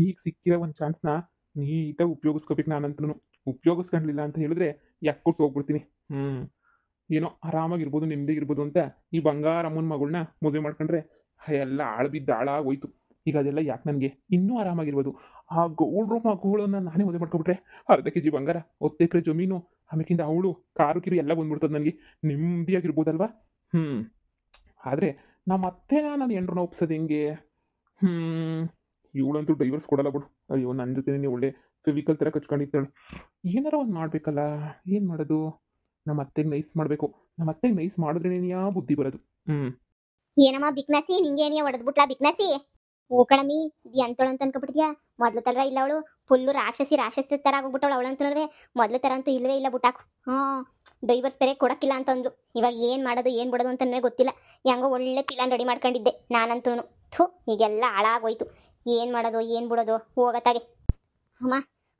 ಈಗ ಸಿಕ್ಕಿರೋ ಒಂದು ಚಾನ್ಸ್ನ ನೀಟಾಗಿ ಉಪಯೋಗಿಸ್ಕೋಬೇಕು ನಾನಂತೂ. ಉಪಯೋಗಿಸ್ಕೊಂಡ್ಲಿಲ್ಲ ಅಂತ ಹೇಳಿದ್ರೆ ಕೊಟ್ಟು ಹೋಗ್ಬಿಡ್ತೀನಿ. ಏನೋ ಆರಾಮಾಗಿರ್ಬೋದು, ನೆಮ್ಮದಿಗಿರ್ಬೋದು ಅಂತ ಈ ಬಂಗಾರಮ್ಮನ ಮಗಳನ್ನ ಮದುವೆ ಮಾಡ್ಕೊಂಡ್ರೆ ಎಲ್ಲ ಹಾಳು ಬಿದ್ದು ಹಾಳಾಗೋಯ್ತು. ಈಗ ಅದೆಲ್ಲ ಯಾಕೆ ನನಗೆ ಇನ್ನೂ ಆರಾಮಾಗಿರ್ಬೋದು. ಆ ಗೌಡ್ರ ಮಗಳನ್ನ ನಾನೇ ಮದುವೆ ಮಾಡ್ಕೊಬಿಟ್ರೆ ಅರ್ಧ ಕೆ ಜಿ ಬಂಗಾರ, 10 ಎಕರೆ ಜಮೀನು, ಆಮೇಕಿಂದ ಅವಳು ಕಾರು ಕಿರು ಎಲ್ಲ ಬಂದ್ಬಿಡ್ತದೆ ನನಗೆ. ನೆಮ್ಮದಿಯಾಗಿರ್ಬೋದಲ್ವಾ? ಆದರೆ ನಮ್ಮ ಅತ್ತೆನ ನಾನು ಎಂಡ್ರನ್ನ ಒಪ್ಸೋದು ಹೆಂಗೆ? ಇವಳಂತೂ ಡೈವರ್ಸ್ ಕೊಡಲ್ಲ ಬಿಡು. ಅಯ್ಯೋ, ನನ್ನ ಜೊತೆ ನೀವು ಒಳ್ಳೆ ಫೆವಿಕಲ್ ಥರ ಕಚ್ಕೊಂಡಿರ್ತಾಳೆ. ಏನಾರ ಒಂದು ಮಾಡಬೇಕಲ್ಲ. ಏನು ಮಾಡೋದು? ನಮ್ಮ ಅತ್ತೆಗೆ ನೈಸ್ ಮಾಡಬೇಕು. ನಮ್ಮ ಅತ್ತೆಗೆ ನೈಸ್ ಮಾಡಿದ್ರೇನೇ ಬುದ್ಧಿ ಬರೋದು. ಏನಮ್ಮ ಬಿಕ್ನಸಿ, ನಿಂಗೇನಿಯ ಹೊಡೆದ್ಬಿಟ್ಲಾ ಬಿಕ್ನಸಿ? ಓ ಕಣಮಿ, ಇದು ಎಂತೋಳು ಅಂತ ಅನ್ಕೊಬಿಟ್ಟಿದ್ಯಾ? ಮೊದ್ಲು ತರ ಇಲ್ಲ ಅವಳು, ಫುಲ್ಲು ರಾಕ್ಷಸಿ ತರ ಆಗೋಗ್ಬಿಟ್ಟವಳು ಅವಳಂತೂ. ಮೊದ್ಲು ತರ ಅಂತೂ ಇಲ್ಲವೇ ಇಲ್ಲ ಬುಟ್ಟಾಕು. ಡೈವರ್ಸ್ ಬೇರೆ ಕೊಡಕ್ಕಿಲ್ಲ ಅಂತಂದು. ಇವಾಗ ಏನು ಮಾಡೋದು ಏನು ಬಿಡೋದು ಅಂತಲೇ ಗೊತ್ತಿಲ್ಲ. ಹೆಂಗೋ ಒಳ್ಳೆ ಪ್ಲಾನ್ ರೆಡಿ ಮಾಡ್ಕೊಂಡಿದ್ದೆ ನಾನಂತೂ. ಈಗೆಲ್ಲ ಹಾಳಾಗೋಯ್ತು. ಏನು ಮಾಡೋದು ಏನು ಬಿಡೋದು ಹೋಗತ್ತಾಗೆ. ಅಮ್ಮ,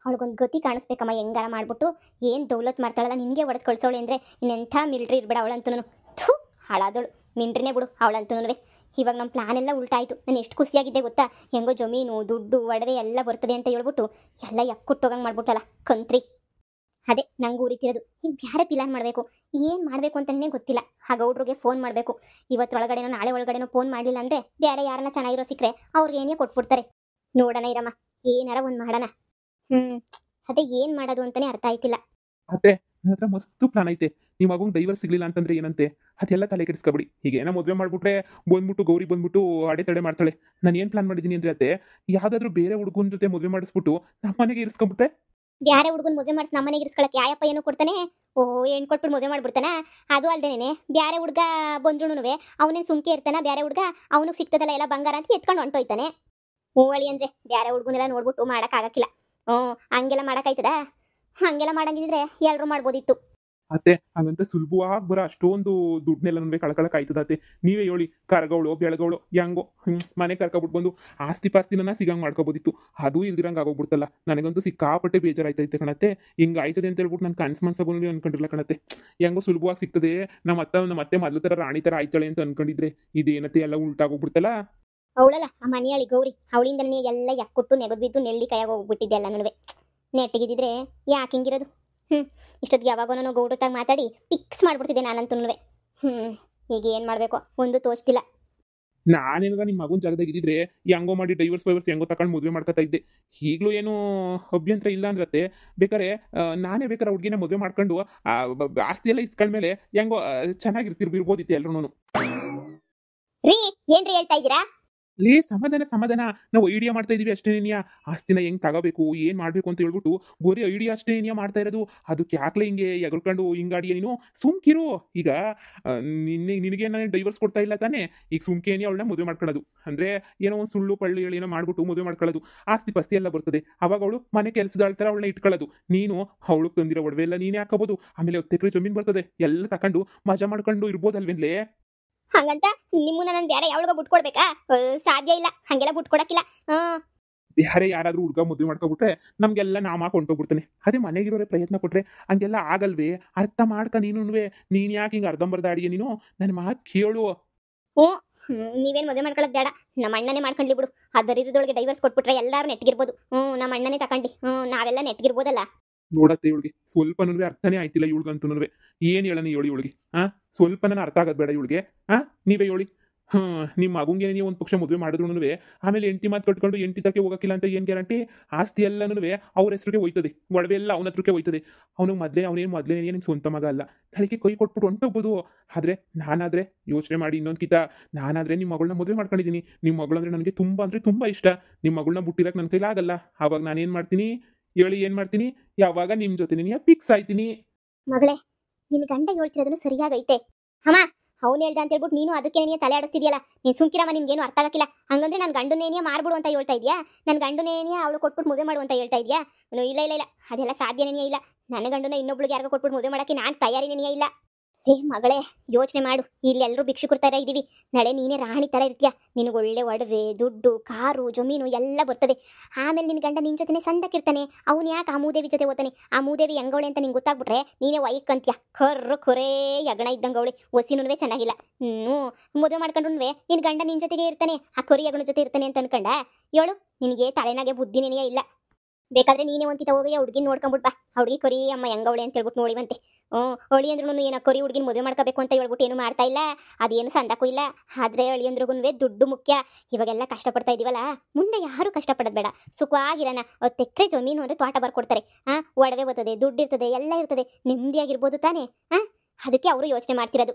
ಅವಳಿಗೊಂದು ಗತಿ ಕಾಣಿಸ್ಬೇಕಮ್ಮ. ಹೆಂಗಾರ ಮಾಡ್ಬಿಟ್ಟು ಏನು ದೌಲತ್ ಮಾಡ್ತಾಳಲ್ಲ, ನಿನಗೆ ಹೊಡೆದು ಕಳ್ಸೋಳು ಅಂದರೆ ಇನ್ನೆಂಥ ಮಿಲ್ಟ್ರಿ ಇರ್ಬೇಡ ಅವಳಂತೂ. ಹಾಳಾದವಳು ಮಿಲ್ಟ್ರಿನೇ ಬಿಡು ಅವಳಂತೂ. ಇವಾಗ ನಮ್ಮ ಪ್ಲಾನ್ ಎಲ್ಲ ಉಲ್ಟಾಯಿತು. ನಾನು ಎಷ್ಟು ಖುಷಿಯಾಗಿದ್ದೆ ಗೊತ್ತಾ? ಹೆಂಗೋ ಜಮೀನು ದುಡ್ಡು ಒಡವೆ ಎಲ್ಲ ಬರ್ತದೆ ಅಂತ ಹೇಳ್ಬಿಟ್ಟು ಎಲ್ಲ ಕೊಟ್ಟೋಗಂಗೆ ಮಾಡ್ಬಿಟ್ಟಲ್ಲ ಕಂತ್ರಿ. ಅದೇ ನಂಗೆ ಉರಿತಿರೋದು. ಈಗ ಬೇರೆ ಪ್ಲಾನ್ ಮಾಡಬೇಕು. ಏನು ಮಾಡಬೇಕು ಅಂತಲೇ ಗೊತ್ತಿಲ್ಲ. ಆ ಗೌಡ್ರಿಗೆ ಫೋನ್ ಮಾಡಬೇಕು. ಇವತ್ತೊಳಗಡೆನೋ ನಾಳೆ ಒಳಗಡೆನೋ ಫೋನ್ ಮಾಡಲಿಲ್ಲ ಅಂದರೆ ಬೇರೆ ಯಾರನ್ನ ಚೆನ್ನಾಗಿರೋ ಸಿಕ್ಕರೆ ಅವ್ರಿಗೆ ಏನೇ ಕೊಟ್ಬಿಡ್ತಾರೆ. ನೋಡೋಣ ಇರಮ್ಮ, ಏನಾರ ಒಂದು ಮಾಡೋಣ. ಅದೇ ಏನು ಮಾಡೋದು ಅಂತಲೇ ಅರ್ಥ ಆಯ್ತಿಲ್ಲ. ಅತ್ತೆ, ನನ್ನ ಹತ್ರ ಮಸ್ತು ಪ್ಲಾನ್ ಐತೆ. ನಿಮ್ಮ ಮಗಂಗೆ ಡೈವರ್ಸ್ ಸಿಗ್ಲಿಲ್ಲ ಅಂತಂದ್ರೆ ಏನಂತೆ? ಅದೆಲ್ಲ ತಲೆ ಕೆಡಿಸ್ಕೊಬಿಡಿ. ಈಗ ಏನೋ ಮದುವೆ ಮಾಡ್ಬಿಟ್ರೆ ಬಂದ್ಬಿಟ್ಟು ಗೌರಿ ಬಂದ್ಬಿಟ್ಟು ಅಡೆತಡೆ ಮಾಡ್ತಾಳೆ. ನಾನು ಏನು ಪ್ಲಾನ್ ಮಾಡಿದ್ದೀನಿ ಅಂದ್ರೆ ಅತ್ತೆ, ಯಾವುದಾದ್ರೂ ಬೇರೆ ಹುಡುಗನ ಜೊತೆ ಮದುವೆ ಮಾಡಿಸ್ಬಿಟ್ಟು ನಮ್ಮ ಮನೆಗೆ ಇರಿಸ್ಕೊಂಡ್ಬಿಟ್ರೆ. ಬ್ಯಾರೆ ಹುಡುಗನ ಮದುವೆ ಮಾಡಿಸಿ ನಮ್ಮ ಮನೆಗೆ ಇರಿಸ್ಕೊಳಕ್ಕೆ ಯಾಯಪ್ಪ ಏನು ಕೊಡ್ತಾನೆ? ಹೆಣ್ಣು ಕೊಟ್ಬಿಟ್ಟು ಮದುವೆ ಮಾಡ್ಬಿಡ್ತಾನ? ಅದು ಅಲ್ದೇನೆ ಬ್ಯಾರೆ ಹುಡುಗ ಬಂದ್ರುನುವೆ ಅವನೇನು ಸುಮ್ಕೆ ಇರ್ತಾನ? ಬ್ಯಾರೆ ಹುಡುಗ ಅವನಿಗೆ ಸಿಗ್ತದಲ್ಲ ಎಲ್ಲ ಬಂಗಾರ ಅಂತ ಎತ್ಕೊಂಡು ಹೊಂಟೋಯ್ತಾನೆ. ಹೂವಳಿ ಅಂದ್ರೆ ಬ್ಯಾರೆ ಹುಡುಗನೆಲ್ಲ ನೋಡ್ಬಿಟ್ಟು ಮಾಡೋಕ್ಕಾಗಕ್ಕಿಲ್ಲ. ಹಂಗೆಲ್ಲ ಮಾಡೋಕ್ಕಾಯ್ತದ? ಹಂಗೆಲ್ಲ ಮಾಡಂಗಿದ್ರೆ ಎಲ್ಲರೂ ಮಾಡ್ಬೋದಿತ್ತು. ಅತ್ತೆ, ಹಂಗಂತ ಸುಲಭವಾಗಿ ಬರೋ ಅಷ್ಟೊಂದು ದುಡ್ಡನ್ನೆಲ್ಲ ಕಳ್ಕೊಳಕ್ ಆಯ್ತದತ್ತೆ. ನೀವೇ ಹೇಳಿ, ಕರ್ಗವಳು ಬೆಳಗವಳು ಹೆಂಗೋ ಮನೆ ಕರ್ಕೊಬಿಟ್ಟು ಬಂದು ಆಸ್ತಿ ಪಾಸ್ತಿನ ಸಿಗಂಗೆ ಮಾಡ್ಕೋಬೋದಿತ್ತು. ಅದು ಇಲ್ದಿರಂಗೆ ಆಗೋಗ್ಬಿಡ್ತಲ್ಲ. ನನಗಂತೂ ಸಿಕ್ಕಾಪಟ್ಟೆ ಬೇಜಾರಾಯ್ತೈತೆ ಕಣತ್ತೆ. ಹಿಂಗೆ ಆಯ್ತದೆ ಅಂತ ಹೇಳ್ಬಿಟ್ಟು ನಾನು ಕನ್ಸು ಅನ್ಕೊಂಡಿಲ್ಲ ಕಣತ್ತೆ. ಹೆಂಗೋ ಸುಲಭವಾಗಿ ಸಿಗ್ತದೆ. ನಮ್ಮ ಅತ್ತೆ ಮೊದಲು ಥರ ರಾಣಿ ಥರ ಆಯ್ತಾಳೆ ಅಂತ ಅನ್ಕೊಂಡಿದ್ರೆ ಇದೇನತ್ತೆ ಎಲ್ಲ ಉಲ್ಟಾಗೋಗ್ಬಿಡ್ತಲ್ಲ. ಅವಳಲ್ಲ ಆ ಮನೆಯಾಳಿ ಗೌರಿ, ಅವಳಿಂದನೇ ಎಲ್ಲ ಕೊಟ್ಟು ನೆಗದ್ ಬಿದ್ದು ನೆಳ್ಳಿ ಕೈಯಾಗ ಹೋಗ್ಬಿಟ್ಟಿದ್ದೆ ಎಲ್ಲ ನನವೆ. ನೆಟ್ಟಿಗಿದ್ರೆ ಯಾಕೆ ಹಿಂಗಿರೋದು? ಇಷ್ಟೊತ್ತಿಗೆ ಯಾವಾಗೋ ನಾನು ಗೌಡ್ರತಾಗ ಮಾತಾಡಿ ಫಿಕ್ಸ್ ಮಾಡ್ಬಿಡ್ತಿದ್ದೆ ನಾನಂತೂ. ಈಗ ಏನು ಮಾಡಬೇಕು ಒಂದು ತೋಚ್ತಿಲ್ಲ. ನಾನೇನಾಗ ನಿಮ್ಮ ಮಗನ ಜಾಗದಾಗ ಇದ್ದಿದ್ರೆ ಹೆಂಗೋ ಮಾಡಿ ಡೈವರ್ಸ್ ಹೆಂಗೋ ತಗೊಂಡು ಮದುವೆ ಮಾಡ್ಕೊತಾ ಇದ್ದೆ. ಈಗಲೂ ಏನು ಅಭ್ಯಂತರ ಇಲ್ಲ ಅಂದ್ರತ್ತೆ. ಬೇಕಾರೆ ನಾನೇ ಬೇಕಾರೆ ಹುಡುಗಿನ ಮದುವೆ ಮಾಡ್ಕೊಂಡು ಆಸ್ತಿ ಎಲ್ಲ ಇಸ್ಕೊಂಡ್ಮೇಲೆ ಹೆಂಗೋ ಚೆನ್ನಾಗಿರ್ತಿರ್ಬೋದಿತ್ತು ಎಲ್ರೂ. ರೀ ಏನ್ರಿ ಹೇಳ್ತಾ ಇದ್ದೀರಾ? ಸಮಾಧಾನ. ನಾವು ಐಡಿಯಾ ಮಾಡ್ತಾ ಇದೀವಿ ಅಷ್ಟೇನಿಯಾ. ಆಸ್ತಿನ ಹೆಂಗ್ ತಗೋಬೇಕು, ಏನ್ ಮಾಡ್ಬೇಕು ಅಂತ ಹೇಳ್ಬಿಟ್ಟು ಗೋರಿ ಐಡಿಯಾ ಅಷ್ಟೇನಿಯಾ ಮಾಡ್ತಾ ಇರೋದು. ಅದಕ್ಕೆ ಯಾಕ್ಲೆ ಹಿಂಗೆ ಎಗರ್ಕೊಂಡು ಹಿಂಗಾಡಿಯ ನೀನು? ಸುಮ್ಕಿರು. ಈಗ ನಿನಗೆ ನಾನು ಡೈವರ್ಸ್ ಕೊಡ್ತಾ ಇಲ್ಲ ತಾನೇ? ಈಗ ಸುಮ್ಕೇನಿ ಅವಳನ್ನ ಮದುವೆ ಮಾಡ್ಕೊಳ್ಳೋದು ಅಂದ್ರೆ ಏನೋ ಒಂದು ಸುಳ್ಳು ಪಳ್ಳಿ ಹೇಳಿ ಏನೋ ಮಾಡ್ಬಿಟ್ಟು ಮದುವೆ ಮಾಡ್ಕೊಳ್ಳೋದು. ಆಸ್ತಿ ಪಸ್ತಿ ಎಲ್ಲ ಬರ್ತದೆ. ಅವಾಗ ಅವಳು ಮನೆ ಕೆಲಸದ ಆಳ್ತಾರ ಅವಳನ್ನ ಇಟ್ಕೊಳ್ಳೋದು. ನೀನು ಅವಳು ತಂದಿರೋ ಒಡವೆ ಎಲ್ಲ ನೀನೇ ಹಾಕೋಬಹುದು. ಆಮೇಲೆ 10 ಎಕರೆ ಜಮೀನು ಬರ್ತದೆ. ಎಲ್ಲ ತಕೊಂಡು ಮಜಾ ಮಾಡ್ಕೊಂಡು ಇರ್ಬೋದಲ್ವೇನ್ಲೇ? ಹಂಗಂತ ನಿಮ್ಮನ್ನ ನಾನು ಬೇರೆ ಯಾವಳಿಗ ಬಿಟ್ಕೊಡ್ಬೇಕಾ? ಸಾಧ್ಯ ಇಲ್ಲ, ಹಂಗೆಲ್ಲ ಬಿಟ್ಕೊಡಕ್ಕಿಲ್ಲ. ಬೇರೆ ಯಾರಾದ್ರೂ ಹುಡುಗ ಮದುವೆ ಮಾಡ್ಕೊಬಿಟ್ರೆ ನಮ್ಗೆಲ್ಲ ನಾಮ ಕೊಂಡೋಗ್ಬಿಡ್ತಾನೆ. ಅದೇ ಮನೆಗಿರೋರೆ ಪ್ರಯತ್ನ ಕೊಟ್ರೆ ಹಂಗೆಲ್ಲ ಆಗಲ್ವೇ? ಅರ್ಥ ಮಾಡ್ಕ ನೀನ್ ಯಾಕೆ ಹಿಂಗೆ ಅರ್ಧಂಬರ್ಧ ಅಡಿಗೆ? ನೀನು ನನ್ನ ಮಾತು ಕೇಳು. ನೀವೇನು ಮದುವೆ ಮಾಡ್ಕೊಳ್ಳೋದು ಬೇಡ, ನಮ್ಮ ಅಣ್ಣನೇ ಮಾಡ್ಕೊಂಡ್ಲಿ ಬಿಡು. ಆ ದರಿದ್ರದೊಳಗೆ ಡೈವರ್ಸ್ ಕೊಟ್ಬಿಟ್ರೆ ಎಲ್ಲರೂ ನೆಟ್ಗಿರ್ಬೋದು. ನಮ್ಮ ಅಣ್ಣನೇ ತಕೊಂಡಿ ನಾವೆಲ್ಲ ನೆಟ್ಗಿರ್ಬೋದಲ್ಲ. ನೋಡತ್ತೆ ಇವಳಿಗೆ ಸ್ವಲ್ಪನೂ ಅರ್ಥನೇ ಆಯ್ತಿಲ್ಲ. ಇವಳಿಗಂತೂ ಏನ್ ಹೇಳನಿ ಹೇಳಿ ಇವಳಿಗೆ? ಸ್ವಲ್ಪನ ಅರ್ಥ ಆಗೋದು ಬೇಡ ಇವಳಿಗೆ. ನೀವೇ ಹೇಳಿ. ನಿಮ್ಮ ಮಗುಂಗೆ ನೀವು ಒಂದು ಪಕ್ಷ ಮದುವೆ ಮಾಡಿದ್ರು ಆಮೇಲೆ ಎಂಟಿ ಮಾತು ಕಟ್ಕೊಂಡು ಎಂಟಿ ತಕ್ಕೆ ಹೋಗಕ್ಕಿಲ್ಲ ಅಂತ ಏನು ಗ್ಯಾರಂಟಿ? ಆಸ್ತಿ ಎಲ್ಲನೂ ಅವ್ರ ಹೆಸರಿಗೆ ಹೋಯ್ತದೆ. ಒಡವೆ ಎಲ್ಲ ಅವನ ಹತ್ರಕ್ಕೆ ಹೋಯ್ತದೆ. ಅವನೇನು ಮೊದಲೇ ನಿಮ್ಗೆ ಸ್ವಂತ ಮಗ ಅಲ್ಲ. ತಲೆಗೆ ಕೈ ಕೊಟ್ಬಿಟ್ಟು ಹೊಂಟೋಗ್ಬೋದು. ಆದ್ರೆ ನಾನಾದ್ರೆ ಯೋಚನೆ ಮಾಡಿ ಇನ್ನೊಂದು ಕಿತ ನಾನಾದ್ರೆ ನಿಮ್ಮ ಮಗಳನ್ನ ಮದುವೆ ಮಾಡ್ಕೊಂಡಿದ್ದೀನಿ. ನಿಮ್ಮ ಮಗಳು ಅಂದ್ರೆ ನನಗೆ ತುಂಬಾ ಇಷ್ಟ. ನಿಮ್ಮ ಮಗಳನ್ನ ಬಿಟ್ಟಿರಕ್ಕೆ ನನ್ನ ಕೈಲಾಗಲ್ಲ. ಆವಾಗ ನಾನೇನು ಮಾಡ್ತೀನಿ ಹೇಳಿ? ಏನು ಮಾಡ್ತೀನಿ? ಯಾವಾಗ ನಿಮ್ಮ ಜೊತೆ ನೀನು ಫಿಕ್ಸ್ ಆಯ್ತೀನಿ. ಮಗಳೇ, ನಿನ್ನ ಗಂಡ ಹೇಳ್ತಿರೋದನ್ನು ಸರಿಯಾಗೈತೆ. ಅಮ್ಮ, ಅವ್ನು ಹೇಳ್ದ ಅಂತ ಹೇಳ್ಬಿಟ್ಟು ನೀನು ಅದಕ್ಕೆ ತಲೆ ಆಡಿಸ್ತಿದ್ಯಲ್ಲ. ನೀನು ಸುಮ್ಕಿರಮ್ಮ, ನಿನ್ಗೇನು ಅರ್ಥ ಆಗಕ್ಕಿಲ್ಲ. ಹಂಗಂದ್ರೆ ನನ್ನ ಗಂಡುನೇನಿಯ ಮಾರ್ಬಿಡು ಅಂತ ಹೇಳ್ತಾ ಇದೆಯಾ? ನನ್ನ ಗಂಡುನೇನಿಯ ಅವಳು ಕೊಟ್ಬಿಟ್ಟು ಮದುವೆ ಮಾಡು ಅಂತ ಹೇಳ್ತಾ ಇದೆಯಾ? ಇಲ್ಲ, ಅದೆಲ್ಲ ಸಾಧ್ಯನೇ ಇಲ್ಲ. ನನ್ನ ಗಂಡುನ ಇನ್ನೊಬ್ಳಿಗೆ ಯಾರಿಗೂ ಕೊಟ್ಬಿಟ್ಟು ಮದುವೆ ಮಾಡೋಕ್ಕೆ ನಾನು ತಯಾರಿನೇ ಇಲ್ಲ. ಹೇ ಮಗಳೇ, ಯೋಚನೆ ಮಾಡು. ಇಲ್ಲಿ ಎಲ್ಲರೂ ಭಿಕ್ಷುಕರ ಥರ ಇದ್ದೀವಿ, ನಾಳೆ ನೀನೇ ರಾಣಿ ಥರ ಇರ್ತೀಯ. ನಿನಗೆ ಒಳ್ಳೆ ಒಡವೆ, ದುಡ್ಡು, ಕಾರು, ಜಮೀನು ಎಲ್ಲ ಬರ್ತದೆ. ಆಮೇಲೆ ನಿನ್ನ ಗಂಡ ನಿನ್ನ ಜೊತೆ ಸಂದಕ್ಕಿರ್ತಾನೆ. ಅವನು ಯಾಕೆ ಆ ಮೂದೇವಿ ಜೊತೆ ಓದ್ತಾನೆ? ಆ ಮೂದೇವಿ ಹೆಂಗವಳೆ ಅಂತ ನಿಂಗೆ ಗೊತ್ತಾಗ್ಬಿಟ್ರೆ ನೀನೇ ವೈಕ್ಕಂತ್ಯ. ಖೊರೇ ಯಗಣ ಇದ್ದಂಗೆ ಅವಳೆ. ಒಸಿನೂ ಚೆನ್ನಾಗಿಲ್ಲ. ಮದುವೆ ಮಾಡ್ಕೊಂಡ್ರು ನಿನ್ನ ಗಂಡ ನಿನ್ನ ಜೊತೆಗೆ ಇರ್ತಾನೆ, ಆ ಕೊರಿ ಯಗಣ ಜೊತೆ ಇರ್ತಾನೆ ಅಂತ ಅನ್ಕಂಡ ಹೇಳು. ನಿನಗೆ ತಲೆನಾಗೆ ಬುದ್ಧಿನೇನೆಯೇ ಇಲ್ಲ. ಬೇಕಾದ್ರೆ ನೀನೇ ಒಂದ್ಕಿತ ಹೋಗಿ ಆ ಹುಡುಗಿನ ನೋಡ್ಕೊಂಬಿಟ್ ಬಾ. ಆ ಹುಡುಗಿ ಕೊರಿ ಅಮ್ಮ ಹೆಂಗವಳೆ ಅಂತ ಹೇಳ್ಬಿಟ್ಟು ನೋಡಿವಂತೆ. ಅಳಿ ಅಂದ್ರೂ ಏನೋ ಕೊರಿ ಹುಡುಗಿನ ಮದುವೆ ಮಾಡ್ಕೋಬೇಕು ಅಂತ ಹೇಳ್ಬಿಟ್ಟು ಏನು ಮಾಡ್ತಾ ಇಲ್ಲ, ಅದೇನು ಸಂದಕ್ಕೂ ಇಲ್ಲ. ಆದ್ರೆ ಅಳಿ ಅಂದ್ರಿಗೂ ದುಡ್ಡು ಮುಖ್ಯ. ಇವಾಗೆಲ್ಲ ಕಷ್ಟಪಡ್ತಾ ಇದೀವಲ್ಲ, ಮುಂದೆ ಯಾರು ಕಷ್ಟಪಡೋದು ಬೇಡ, ಸುಖವಾಗಿರೋಣ. 10 ಎಕರೆ ಜಮೀನು ಅಂದ್ರೆ ತೋಟ ಬರ್ಕೊಡ್ತಾರೆ. ಒಡವೆ ಬರ್ತದೆ, ದುಡ್ಡು ಇರ್ತದೆ, ಎಲ್ಲ ಇರ್ತದೆ, ನೆಮ್ಮದಿಯಾಗಿರ್ಬೋದು ತಾನೇ. ಅದಕ್ಕೆ ಅವರು ಯೋಚನೆ ಮಾಡ್ತಿರೋದು.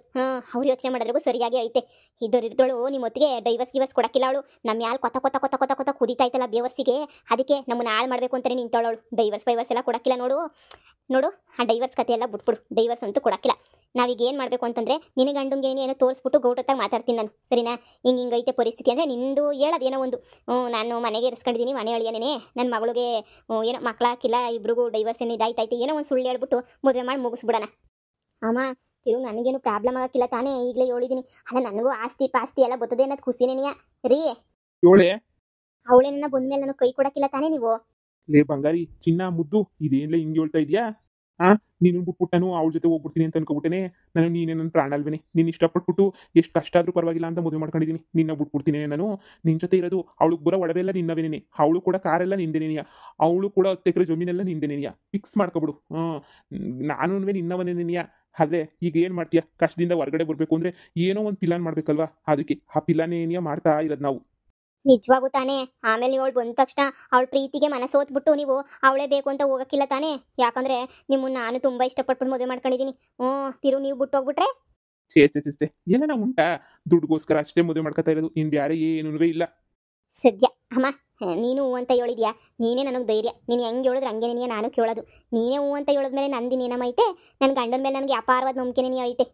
ಅವ್ರು ಯೋಚನೆ ಮಾಡೋದ್ರಿಗೂ ಸರಿಯಾಗಿ ಐತೆ. ಇದ್ದಳು ನಿಮ್ಮ ಹೊತ್ತಿಗೆ ಡೈವರ್ಸ್ ಕೊಡಕ್ಕಿಲ್ಲ ಅವಳು. ನಮ್ಮ ಯಾರು ಕೊತ್ತ ಕುದಿತಾ ಇತ್ತಲ್ಲ ಬೇವರ್ಸಿಗೆ, ಅದಕ್ಕೆ ನಮ್ಮನ್ನ ಹಾಳು ಮಾಡಬೇಕು ಅಂತಾನೆ ನಿಂತವಳು. ಡೈವರ್ಸ್ ಎಲ್ಲ ಕೊಡಕ್ಕಿಲ್ಲ. ನೋಡು ಆ ಡೈವರ್ಸ್ ಕತೆ ಎಲ್ಲ ಬಿಟ್ಬಿಡು. ಡೈವರ್ಸ್ ಅಂತೂ ಕೊಡಕ್ಕಿಲ್ಲ. ನಾವೀಗ ಏನು ಮಾಡಬೇಕು ಅಂತಂದ್ರೆ, ನಿನ್ನ ಗಂಡಂಗೆ ಏನೋ ತೋರಿಸ್ಬಿಟ್ಟು ಗೌಡತ್ತಾಗ ಮಾತಾಡ್ತೀನಿ ನಾನು, ಸರಿನಾ? ಹಿಂಗೈತೆ ಪರಿಸ್ಥಿತಿ ಅಂದರೆ ನಿಂದು ಹೇಳೋದೇನೋ ಒಂದು. ನಾನು ಮನೆಗೆ ಇರಿಸ್ಕೊಂಡಿದ್ದೀನಿ, ಮನೆ ಅಳಿಯನೇ ನನ್ನ ಮಗಳಿಗೆ ಏನೋ ಮಕ್ಕಳಾಕಿಲ್ಲ, ಇಬ್ರಿಗೂ ಡೈವರ್ಸ್ ಏನೋ ಇದಾಯ್ತೈತೆ, ಏನೋ ಒಂದು ಸುಳ್ಳು ಹೇಳ್ಬಿಟ್ಟು ಮದುವೆ ಮಾಡಿ ಮುಗಿಸ್ಬಿಡೋಣ. ಅಮ್ಮ ತಿರು, ನನಗೇನು ಪ್ರಾಬ್ಲಮ್ ಆಗಕ್ಕಿಲ್ಲ ತಾನೇ, ಈಗಲೇ ಹೇಳಿದ್ದೀನಿ. ಅಲ್ಲ, ನನಗೂ ಆಸ್ತಿ ಪಾಸ್ತಿ ಎಲ್ಲ ಬರ್ತದೆ ಅನ್ನೋದು ಖುಷಿನೇನಿಯ ರೀ. ಯೋಳೆ ಅವಳೇನ ಬಂದ್ಮೇಲೆ ನನಗೆ ಕೈ ಕೊಡಕ್ಕಿಲ್ಲ ತಾನೇ ನೀವು? ಲೇ ಬಂಗಾರಿ, ಚಿನ್ನ ಮುದ್ದು, ಇದೇನ್ಲೇ ಹಿಂಗೆ ಹೇಳ್ತಾ ಇದೆಯಾ? ನೀನು ಬಿಟ್ಬಿಟ್ಟು ಅವಳ ಜೊತೆ ಹೋಗ್ಬಿಡ್ತೀನಿ ಅಂತ ಅನ್ಕೊಬಿಟ್ಟೇನೆ. ನಾನು ನೀನೇ ನನ್ನ ಪ್ರಾಣ ಅಲ್ವೇನೆ. ನೀನು ಇಷ್ಟಪಟ್ಬಿಟ್ಟು ಎಷ್ಟು ಕಷ್ಟ ಆದ್ರೂ ಪರವಾಗಿಲ್ಲ ಅಂತ ಮದುವೆ ಮಾಡ್ಕೊಂಡಿದ್ದೀನಿ. ನಿನ್ನ ಬಿಟ್ಬಿಡ್ತೀನಿ ನಾನು. ನಿನ್ನ ಜೊತೆ ಇರೋದು, ಅವಳಿಗೆ ಬರೋ ಒಡವೆ ಎಲ್ಲ ನಿನ್ನವೇನೇನೆ, ಅವಳು ಕೂಡ ಕಾರೆಲ್ಲ ನಿಂದೇನೇನಿಯ, ಅವಳು ಕೂಡ 10 ಎಕರೆ ಜಮೀನೆಲ್ಲ ನಿಂದೇನೇನಿಯ. ಫಿಕ್ಸ್ ಮಾಡ್ಕೊಬಿಡು. ನಾನು ನಿನ್ನವನೇನೆನಿಯ. ಆದರೆ ಈಗ ಏನು ಮಾಡ್ತೀಯ? ಕಷ್ಟದಿಂದ ಹೊರಗಡೆ ಬರಬೇಕು ಅಂದರೆ ಏನೋ ಒಂದು ಪ್ಲಾನ್ ಮಾಡಬೇಕಲ್ವಾ? ಅದಕ್ಕೆ ಆ ಪ್ಲಾನ್ ಏನಿಯ ಮಾಡ್ತಾ ಇರೋದು ನಾವು. ನಿಜವಾಗೂ ತಾನೇ. ಆಮೇಲೆ ಇವಳು ಬಂದ ತಕ್ಷಣ ಅವಳ ಪ್ರೀತಿಗೆ ಮನಸ್ಸೋತ್ಬಿಟ್ಟು ನೀವು ಅವಳೇ ಬೇಕು ಅಂತ ಹೋಗಕ್ಕಿಲ್ಲ ತಾನೇ? ಯಾಕಂದ್ರೆ ನಿಮ್ಮನ್ನ ನಾನು ತುಂಬಾ ಇಷ್ಟಪಟ್ಬಿಟ್ಟು ಮದುವೆ ಮಾಡ್ಕೊಂಡಿದ್ದೀನಿ. ತಿರು, ನೀವು ಬಿಟ್ಟು ಹೋಗ್ಬಿಟ್ರೆ ಚೇ ಏನೇನ ಉಂಟಾ? ದುಡ್ಡುಗೋಸ್ಕರ ಅಷ್ಟೇ ಮದುವೆ ಮಾಡ್ಕೊತಾ ಇರೋದು, ಇನ್ನು ಬೇರೆ ಏನೂ ಇಲ್ಲ. ಸದ್ಯ ಅಮ್ಮ, ನೀನು ಹೂ ಅಂತ ಹೇಳಿದ್ಯಾ, ನೀನೇ ನನಗೆ ಧೈರ್ಯ. ನೀನು ಹೆಂಗೆ ಹೇಳಿದ್ರೆ ಹಂಗೆ ನಾನು ಕೇಳೋದು. ನೀನೇ ಹೂ ಅಂತ ಹೇಳಿದ್ಮೇಲೆ ನಂದಿನೇನೈತೆ? ನನ್ನ ಗಂಡನ ಮೇಲೆ ನನಗೆ ಅಪಾರವಾದ ನಂಬಿಕೆನೇ ಐತೆ.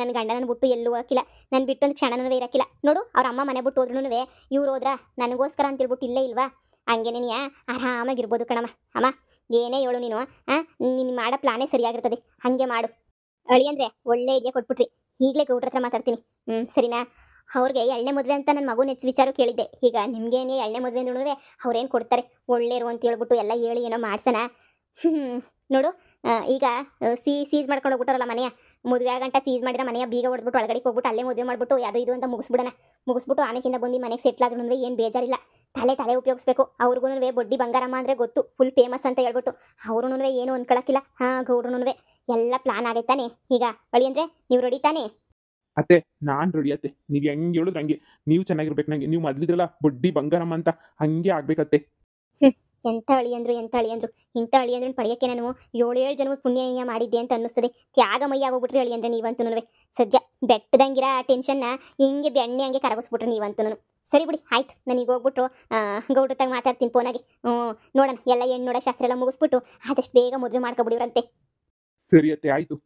ನನ್ನ ಗಂಡನ ಬಿಟ್ಟು ಎಲ್ಲೂ ಹೋಗಿಲ್ಲ, ನಾನು ಬಿಟ್ಟೊಂದು ಕ್ಷಣನೂ ಇರಕ್ಕಿಲ್ಲ. ನೋಡು, ಅವ್ರ ಅಮ್ಮ ಮನೆ ಬಿಟ್ಟು ಹೋದ್ರೂ ಇವ್ರು ಹೋದ್ರ ನನಗೋಸ್ಕರ ಅಂತ ಹೇಳ್ಬಿಟ್ಟು ಇಲ್ಲೇ ಇಲ್ವಾ? ಹಂಗೇನೇನಿಯಾ ಆರಾಮಾಗಿರ್ಬೋದು ಕಣಮ್ಮ. ಅಮ್ಮ, ಏನೇ ಹೇಳು ನೀನು, ನೀನು ಮಾಡೋ ಪ್ಲಾನೇ ಸರಿಯಾಗಿರ್ತದೆ. ಹಾಗೆ ಮಾಡು. ಅಳಿ ಅಂದರೆ ಒಳ್ಳೆ ಐಡಿಯಾ ಕೊಟ್ಬಿಟ್ರಿ. ಈಗಲೇ ಗೌಡ್ರ ಹತ್ರ ಮಾತಾಡ್ತೀನಿ. ಸರಿನಾ? ಅವ್ರಿಗೆ 2ನೇ ಮದುವೆ ಅಂತ ನನ್ನ ಮಗು ನೆಚ್ಚ ವಿಚಾರ ಕೇಳಿದ್ದೆ. ಈಗ ನಿಮ್ಗೇನೇ 2ನೇ ಮದುವೆ ನೋಡಿದ್ರೆ ಅವ್ರೇನು ಕೊಡ್ತಾರೆ? ಒಳ್ಳೆಯರು ಅಂತ ಹೇಳ್ಬಿಟ್ಟು ಎಲ್ಲ ಹೇಳಿ ಏನೋ ಮಾಡ್ಸೋಣ. ನೋಡು, ಈಗ ಸೀಸ್ ಮಾಡ್ಕೊಂಡು ಹೋಗ್ಬಿಟ್ಟಾರಲ್ಲ ಮನೆಯ, ಮದುವೆ ಆಗಂಟ ಸೀಸ್ ಮಾಡಿದ ಮನೆಯ ಬೀಗ ಹೊಡೆದ್ಬಿಟ್ಟು ಒಳಗಡೆ ಹೋಗ್ಬಿಟ್ಟು ಅಲ್ಲೇ ಮದುವೆ ಮಾಡ್ಬಿಟ್ಟು ಯಾವುದೋ ಇದು ಅಂತ ಮುಗಿಸ್ಬಿಟ್ಟು ಆಮೇಕಿಂದ ಬಂದು ಮನೆಗೆ ಸೆಟ್ಲ್ ಆದ್ರೂ ಏನು ಬೇಜಾರಿಲ್ಲ. ತಲೆ ಉಪಯೋಗಿಸ್ಬೇಕು. ಅವ್ರಿಗೂ ಬಡ್ಡಿ ಬಂಗಾರಮ್ಮ ಅಂದರೆ ಗೊತ್ತು, ಫುಲ್ ಫೇಮಸ್ ಅಂತ ಹೇಳ್ಬಿಟ್ಟು. ಅವ್ರೂ ಏನು ಅನ್ಕೊಳಕ್ಕಿಲ್ಲ. ಗೌಡ್ರೂ ಎಲ್ಲ ಪ್ಲಾನ್ ಆಗೈತಾನೆ. ಈಗ ಅಳಿ ಅಂದರೆ ನೀವು ರೆಡಿ ತಾನೇ? ಅತ್ತೆ, ನಾನು ರೆಡಿ ಅತ್ತೆ. ನೀವು ಹೆಂಗೆ ಹೇಳಿದ್ರೆ ಹಂಗೆ. ನೀವು ಚೆನ್ನಾಗಿರ್ಬೇಕು. ನಂಗೆ ನೀವು ಮೊದಲಿದ್ರಲ್ಲ ಬಡ್ಡಿ ಬಂಗಾರಮ್ಮ ಅಂತ, ಹಂಗೆ ಆಗ್ಬೇಕತ್ತೆ. ಎಂಥ ಅಳಿ ಅಂದ್ರು ಇಂಥ ಅಳಿ ಅಂದ್ರು ಪಡೆಯೋಕ್ಕೆ ನಾನು 7 ಜನ್ಮದ ಪುಣ್ಯ ಮಾಡಿದ್ದೆ ಅಂತ ಅನ್ನಿಸ್ತದೆ. ತ್ಯಾಗಮಯ್ಯ ಆಗೋಗ್ಬಿಟ್ರಿ ಅಳಿ ಅಂದ್ರೆ ನೀವಂತೂ. ಸದ್ಯ ಬೆಟ್ಟದಂಗಿರ ಟೆನ್ಷನ್ನ ಹಿಂಗೆ ಬೆಣ್ಣೆ ಹಂಗೆ ಕರಗಿಸ್ಬಿಟ್ರಿ ನೀವಂತೂ. ಸರಿ ಬಿಡಿ, ಆಯ್ತು. ನನಗೆ ಹೋಗ್ಬಿಟ್ಟು ಗೌಡ್ರತಾಗ ಮಾತಾಡ್ತೀನಿ ಫೋನಾಗಿ. ನೋಡೋಣ, ಎಲ್ಲ ಹೆಣ್ಣು ನೋಡೋ ಶಾಸ್ತ್ರ ಎಲ್ಲ ಮುಗಿಸ್ಬಿಟ್ಟು ಆದಷ್ಟು ಬೇಗ ಮದುವೆ ಮಾಡ್ಕೊಬಿಡಿವ್ರಂತೆ. ಸರಿ ಅತ್ತೆ, ಆಯಿತು.